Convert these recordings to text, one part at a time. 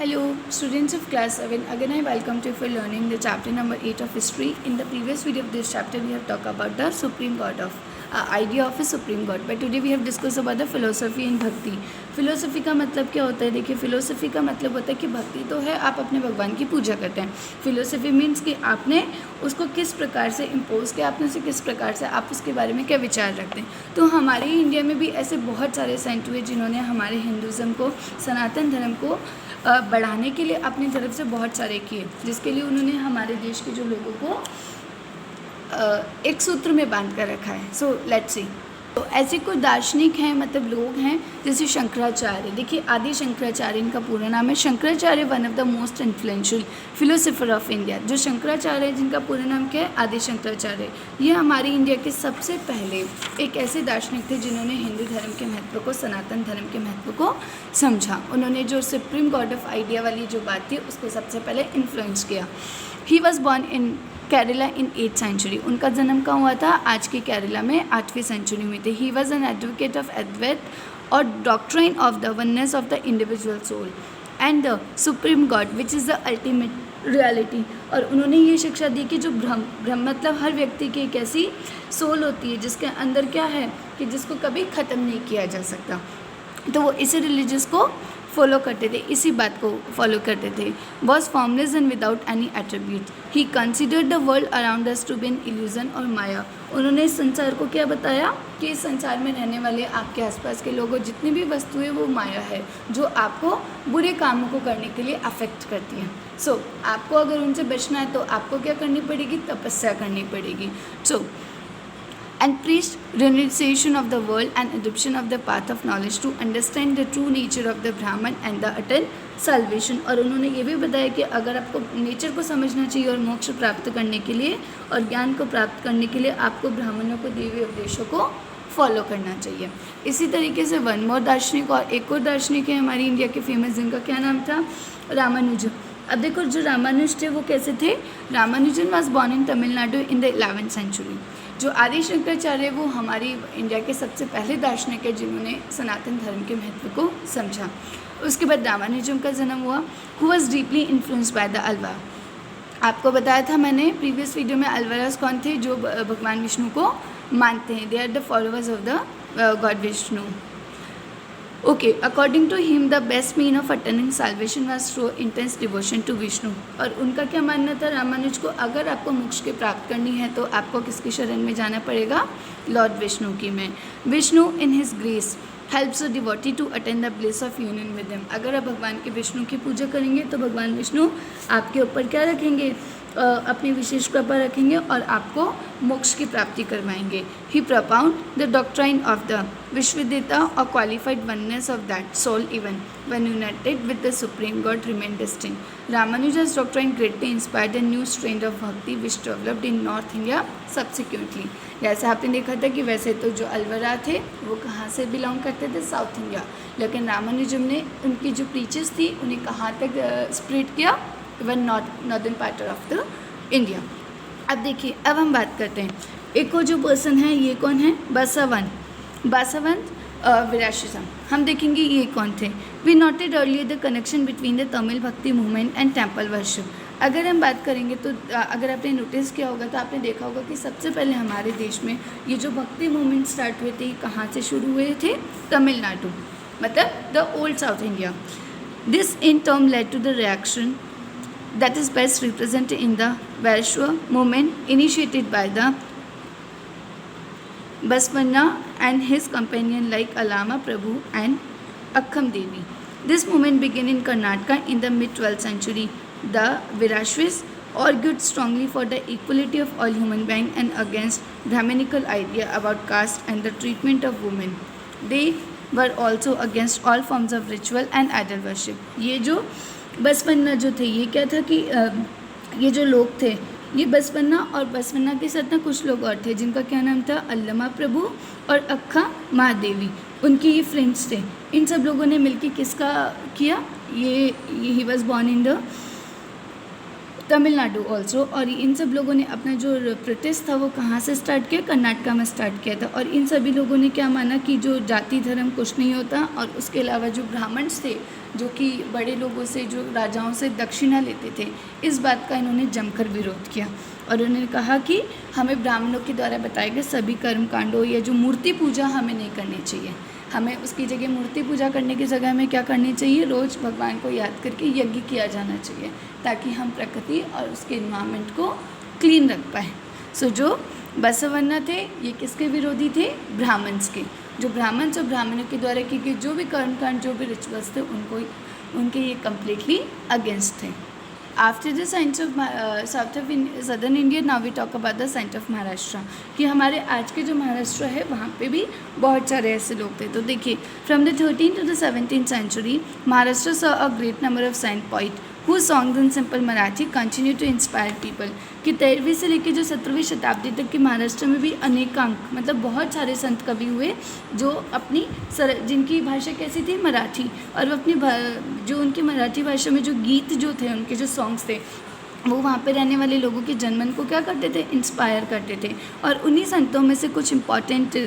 Hello, students of class 7. Again, I welcome you for learning the chapter number 8 of history. In the previous video of this chapter, we have talked about the supreme god of idea of a supreme god. But today we have discussed about the philosophy in bhakti. Philosophy का मतलब क्या होता है? देखिए, philosophy का मतलब होता है कि भक्ति तो है, आप अपने भगवान की पूजा करते हैं. फिलोसफी मीन्स कि आपने उसको किस प्रकार से इम्पोज किया, आपने उसे किस प्रकार से, आप उसके बारे में क्या विचार रखते हैं. तो हमारे इंडिया में भी ऐसे बहुत सारे सेंट हुए जिन्होंने हमारे हिंदुज़म को, सनातन धर्म को बढ़ाने के लिए अपनी तरफ से बहुत सारे किए, जिसके लिए उन्होंने हमारे देश के जो लोगों को एक सूत्र में बांध कर रखा है. So let's see. तो ऐसे कोई दार्शनिक हैं, मतलब लोग हैं, जैसे शंकराचार्य. देखिए, आदि शंकराचार्य इनका पूरा नाम है. Shankaracharya one of the most influential philosopher of India. जो शंकराचार्य है, जिनका पूरा नाम क्या है? आदि शंकराचार्य. ये हमारी इंडिया के सबसे पहले एक ऐसे दार्शनिक थे जिन्होंने हिंदू धर्म के महत्व को, सनातन धर्म के महत्व को समझा. उन्होंने जो सुप्रीम गॉड ऑफ आइडिया वाली जो बात थी उसको सबसे पहले इन्फ्लुएंस किया. He was born in Kerala in 8th century. उनका जन्म कहाँ हुआ था? आज के केरला में 8वीं सेंचुरी में थे. He was an advocate of Advaita और doctrine of the oneness of the individual soul and the supreme god which is the ultimate reality. और उन्होंने ये शिक्षा दी कि जो ब्रह्म मतलब हर व्यक्ति की एक ऐसी सोल होती है जिसके अंदर क्या है कि जिसको कभी ख़त्म नहीं किया जा सकता. तो वो इसी रिलीजियस को फॉलो करते थे, इसी बात को फॉलो करते थे. Was formless and without any attribute. He considered the world around us to be an illusion और माया. उन्होंने इस संसार को क्या बताया कि इस संसार में रहने वाले आपके आसपास के लोगों, जितनी भी वस्तुएं, वो माया है जो आपको बुरे कामों को करने के लिए अफेक्ट करती हैं. सो आपको अगर उनसे बचना है तो आपको क्या करनी पड़ेगी? तपस्या करनी पड़ेगी. सो and preached renunciation of the world and adoption of the path of knowledge to understand the true nature of the Brahman and the attain salvation. और उन्होंने ये भी बताया कि अगर आपको नेचर को समझना चाहिए और मोक्ष प्राप्त करने के लिए और ज्ञान को प्राप्त करने के लिए आपको ब्राह्मणों को दिए हुए उपदेशों को फॉलो करना चाहिए. इसी तरीके से वन मोर दार्शनिक, और एक और दार्शनिक है हमारी इंडिया के फेमस, जिनका क्या नाम था? रामानुज. अब देखो, जो रामानुज थे वो कैसे थे? Ramanujan was born in Tamil Nadu in the 11th century. जो आदि शंकराचार्य वो हमारी इंडिया के सबसे पहले दार्शनिक है जिन्होंने सनातन धर्म के महत्व को समझा. उसके बाद रामानुजम का जन्म हुआ. Who was deeply influenced by the Alva. आपको बताया था मैंने प्रीवियस वीडियो में, अल्वारास कौन थे? जो भगवान विष्णु को मानते हैं. They are the followers of the god Vishnu. Okay, according to him the best mean of attaining salvation was through intense devotion to Vishnu. और उनका क्या मानना था रामानुज को? अगर आपको मोक्ष की प्राप्त करनी है तो आपको किसकी शरण में जाना पड़ेगा? लॉर्ड विष्णु की में. Vishnu in his grace helps a devotee to attain the bliss of union with him. अगर आप भगवान के विष्णु की पूजा करेंगे तो भगवान विष्णु आपके ऊपर क्या रखेंगे? अपनी विशेष कृपा रखेंगे और आपको मोक्ष की प्राप्ति करवाएंगे. He propound the doctrine of the Vishishtadvaita or qualified oneness of that soul even when united with the supreme god remained distinct. Ramanuja's doctrine greatly inspired a new strain of bhakti which developed in North India subsequently. जैसे आपने देखा था कि वैसे तो जो अलवरा थे वो कहाँ से बिलोंग करते थे? South India. लेकिन रामानुजम ने उनकी जो प्रीचर्स थी उन्हें कहाँ तक स्प्रेड किया? Even northern part of the India. अब देखिए, अब हम बात करते हैं. एक और जो पर्सन है, ये कौन है? बसवंत विराशिसम. हम देखेंगे ये कौन थे. We noted earlier the connection between the Tamil bhakti movement and temple worship. अगर हम बात करेंगे तो अगर आपने नोटिस किया होगा तो आपने देखा होगा कि सबसे पहले हमारे देश में ये जो भक्ति मूवमेंट स्टार्ट हुए थे, कहाँ से शुरू हुए थे? तमिलनाडु, मतलब the old south India. This in term led to the reaction that is best represented in the Vaishnav movement initiated by the Basavana and his companion like Alama Prabhu and Akkam Devi. This movement began in Karnataka in the mid-12th century. The Vaishnavis argued strongly for the equality of all human beings and against Brahminical idea about caste and the treatment of women. They were also against all forms of ritual and idol worship. ये जो बसवन्ना जो थे, ये क्या था कि ये जो लोग थे, ये बसवन्ना और बसवन्ना के साथ ना कुछ लोग और थे जिनका क्या नाम था? अल्लमा प्रभु और अक्खा महादेवी. उनके ये फ्रेंड्स थे. इन सब लोगों ने मिलकर किसका किया? ये ही was born in the Tamil Nadu also. और इन सब लोगों ने अपना जो प्रोटेस्ट था वो कहाँ से स्टार्ट किया? कर्नाटका में स्टार्ट किया था. और इन सभी लोगों ने क्या माना कि जो जाति धर्म कुछ नहीं होता, और उसके अलावा जो ब्राह्मण्स थे जो कि बड़े लोगों से, जो राजाओं से दक्षिणा लेते थे, इस बात का इन्होंने जमकर विरोध किया और उन्होंने कहा कि हमें ब्राह्मणों के द्वारा बताए गए सभी कर्म कांडों या जो मूर्ति पूजा हमें नहीं करनी चाहिए। हमें उसकी जगह मूर्ति पूजा करने की जगह हमें क्या करनी चाहिए, रोज़ भगवान को याद करके यज्ञ किया जाना चाहिए ताकि हम प्रकृति और उसके इन्वायरमेंट को क्लीन रख पाए। सो जो बसवन्ना थे ये किसके विरोधी थे, ब्राह्मण्स के। जो ब्राह्मण्स और ब्राह्मणों के द्वारा किए गए जो भी कर्मकांड, जो भी रिचुअल्स थे, उनके ये कम्प्लीटली अगेंस्ट थे। After the saints of southern India, now we talk about the saint of Maharashtra, कि हमारे आज के जो महाराष्ट्र है वहाँ पे भी बहुत सारे ऐसे लोग थे। तो देखिए, from the 13th to the 17th century, Maharashtra saw a great number of saint poet whose songs in simple Marathi continue to inspire people। कि 13वीं से लेकर जो 17वीं शताब्दी तक के महाराष्ट्र में भी अनेकांक, मतलब बहुत सारे संत कवि हुए जो अपनी जिनकी भाषा कैसी थी, मराठी, और वो अपनी जो उनकी मराठी भाषा में जो गीत जो थे, उनके जो सॉन्ग्स थे, वो वहाँ पे रहने वाले लोगों के जनमन को क्या करते थे, इंस्पायर करते थे। और उन्हीं संतों में से कुछ इम्पॉर्टेंट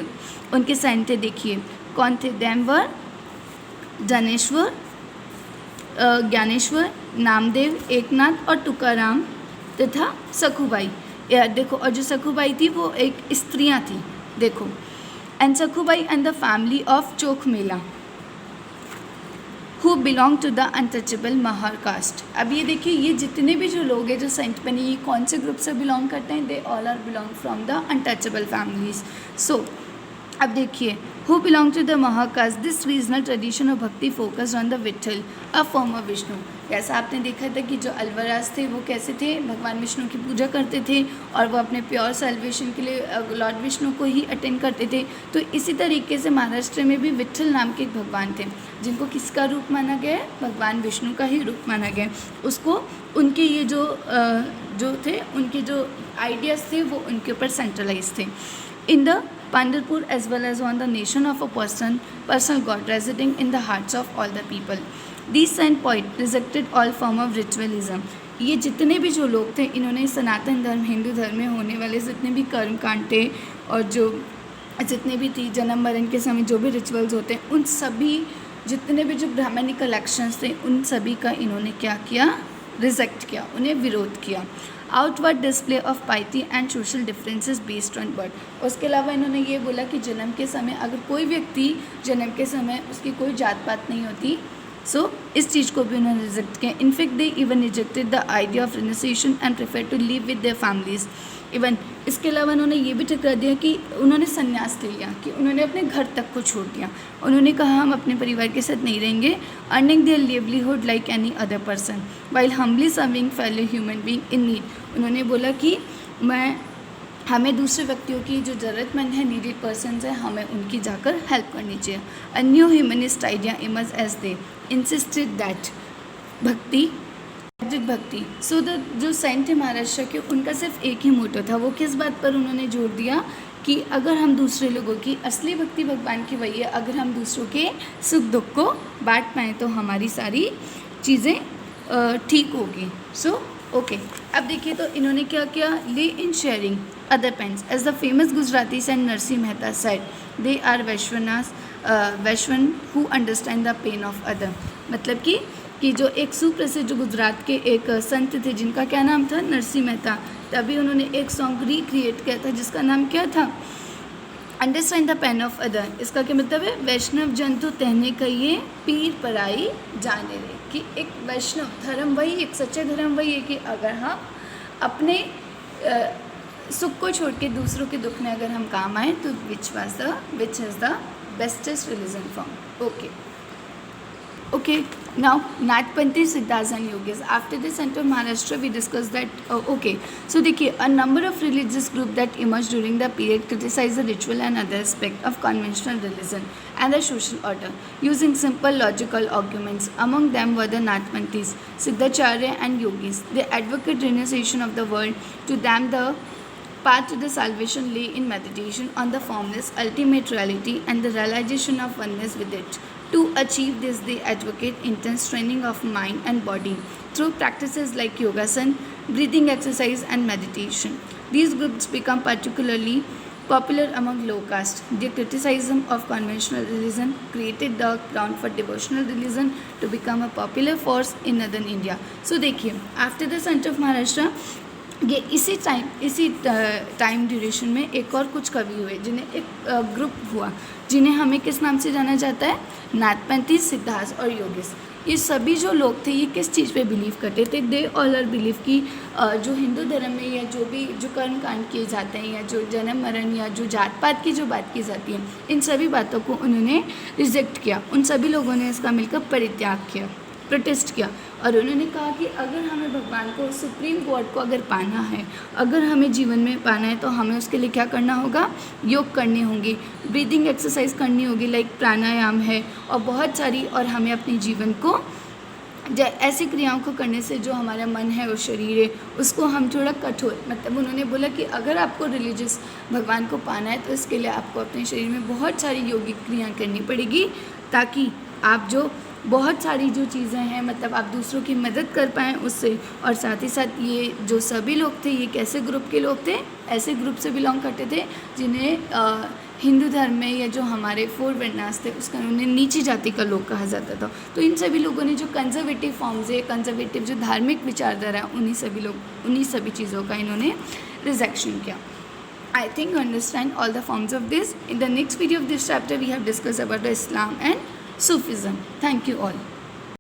उनके संत थे, देखिए कौन थे। दैमवर, जनेश्वर, ज्ञानेश्वर, नामदेव, एकनाथ और तुकाराम तथा सखुबाई। देखो, और जो सखुबाई थी वो एक स्त्रियाँ थी, देखो। And Sakhubai and the family of Chokha Mela who belong to the untouchable Mahar caste. अब ये देखिए, ये जितने भी जो लोग हैं जो सेंट बने, ये कौन से ग्रुप से बिलोंग करते हैं, they all are belong from the untouchable families. So अब देखिए, who belong to the Mahar caste, this regional tradition of bhakti focused on the Vitthal, a form of Vishnu. जैसा आपने देखा था कि जो अल्वराज थे वो कैसे थे, भगवान विष्णु की पूजा करते थे और वो अपने प्योर सेल्वेशन के लिए लॉर्ड विष्णु को ही अटेंड करते थे। तो इसी तरीके से महाराष्ट्र में भी विठल नाम के एक भगवान थे जिनको किसका रूप माना गया है, भगवान विष्णु का ही रूप माना गया। उसको उनके ये जो थे, उनके जो आइडियाज़ थे वो उनके ऊपर सेंट्रलाइज थे। In the Pandharpur as well as on the nation of a personal God residing in the hearts of all the people. These saint poet rejected all form of ritualism. ये जितने भी जो लोग थे, इन्होंने सनातन धर्म, हिंदू धर्म में होने वाले जितने भी कर्म कांड थे और जो जितने भी थी जन्म मरण के समय जो भी रिचुअल्स होते हैं, उन सभी जितने भी जो ब्राह्मणिकल एक्शंस थे, उन सभी का इन्होंने क्या किया, रिजेक्ट किया, उन्हें विरोध किया। Outward display of पाइटी and social differences based on birth. उसके अलावा इन्होंने ये बोला कि जन्म के समय अगर कोई व्यक्ति जन्म के समय उसकी कोई जात पात नहीं होती, सो इस चीज़ को भी उन्होंने रिजेक्ट किया। In fact they even rejected the idea of renunciation and prefer to live with their families. Even इसके अलावा उन्होंने ये भी ठुकरा दिया कि उन्होंने संन्यास ले लिया, कि उन्होंने अपने घर तक को छोड़ दिया। उन्होंने कहा हम अपने परिवार के साथ नहीं रहेंगे, earning their livelihood like any other person while humbly serving fellow human being in need. उन्होंने बोला कि हमें दूसरे व्यक्तियों की जो ज़रूरतमंद है, नीडेड पर्सनस है, हमें उनकी जाकर हेल्प करनी चाहिए। A new humanist idea emerge as they insisted that bhakti. So the जो सेंट थे महाराष्ट्र के, उनका सिर्फ एक ही मोटो था। वो किस बात पर उन्होंने जोर दिया कि अगर हम दूसरे लोगों की असली भक्ति भगवान की वही है, अगर हम दूसरों के सुख दुख को बांट पाएँ तो हमारी सारी चीज़ें ठीक होगी। सो ओके, अब देखिए तो इन्होंने क्या किया, let in sharing other pains as the famous Gujarati saint Narsinh Mehta said, they are Vaishnav who understand the pain of other. मतलब कि जो एक सुप्रसिद्ध जो गुजरात के एक संत थे जिनका क्या नाम था, नरसिंह मेहता, तभी उन्होंने एक सॉन्ग रिक्रिएट किया था जिसका नाम क्या था, understand the pain of other. इसका क्या मतलब है, वैष्णव जंतु कहने कहिए पीर पराई जाने रे। कि एक वैष्णव धर्म वही, एक सच्चे धर्म वही है कि अगर हम अपने सुख को छोड़ के दूसरों के दुख में अगर हम काम आए तो विच is the bestest religion form. Okay, now Nathpanthi, Siddhas and Yogis. After the center of Maharashtra, we discussed that. Okay, so देखिए, a number of religious groups that emerged during the period criticized the ritual and other aspect of conventional religion and the social order using simple logical arguments. Among them were the Nathpanthis, Siddhacharya and Yogis. They advocate renunciation of the world. To them, the path to the salvation lay in meditation on the formless ultimate reality and the realization of oneness with it. To achieve this, they advocate intense training of mind and body through practices like yogasana, breathing exercise and meditation. These groups become particularly Popular among low caste, their criticism of conventional religion created the ground for devotional religion to become a popular force in northern India. So देखिए, after the center of Maharashtra, ये इसी time duration में एक और कुछ कवि हुए जिन्हें एक ग्रुप हुआ, जिन्हें हमें किस नाम से जाना जाता है, नाथपंथी, सिद्धार्थ और योगेश। ये सभी जो लोग थे ये किस चीज़ पे बिलीव करते थे, दे ऑल आर बिलीव कि जो हिंदू धर्म में या जो भी जो कर्म कांड किए जाते हैं या जो जन्म मरण या जो जात पात की जो बात की जाती है, इन सभी बातों को उन्होंने रिजेक्ट किया। उन सभी लोगों ने इसका मिलकर परित्याग किया, प्रोटेस्ट किया, और उन्होंने कहा कि अगर हमें भगवान को, सुप्रीम गॉड को अगर पाना है, अगर हमें जीवन में पाना है, तो हमें उसके लिए क्या करना होगा, योग करने होंगे, ब्रीदिंग एक्सरसाइज करनी होगी, लाइक प्राणायाम है और बहुत सारी, और हमें अपने जीवन को ऐसी क्रियाओं को करने से जो हमारा मन है और शरीर है उसको हम थोड़ा कठोर, मतलब उन्होंने बोला कि अगर आपको रिलीजियस भगवान को पाना है तो इसके लिए आपको अपने शरीर में बहुत सारी योगिक क्रियाएँ करनी पड़ेगी, ताकि आप जो बहुत सारी जो चीज़ें हैं, मतलब आप दूसरों की मदद कर पाएँ उससे। और साथ ही साथ ये जो सभी लोग थे ये कैसे ग्रुप के लोग थे, ऐसे ग्रुप से बिलोंग करते थे जिन्हें हिंदू धर्म में या जो हमारे 4 वर्णास थे उसका उन्हें नीची जाति का लोग कहा जाता था। तो इन सभी लोगों ने जो कंजर्वेटिव फॉर्म्स है, कंजर्वेटिव जो धार्मिक विचारधारा है, उन्हीं सभी चीज़ों का इन्होंने रिजेक्शन किया। I think you understand all the forms of this. In the next video of this chapter we have discussed about the Islam and Sufism. Thank you all.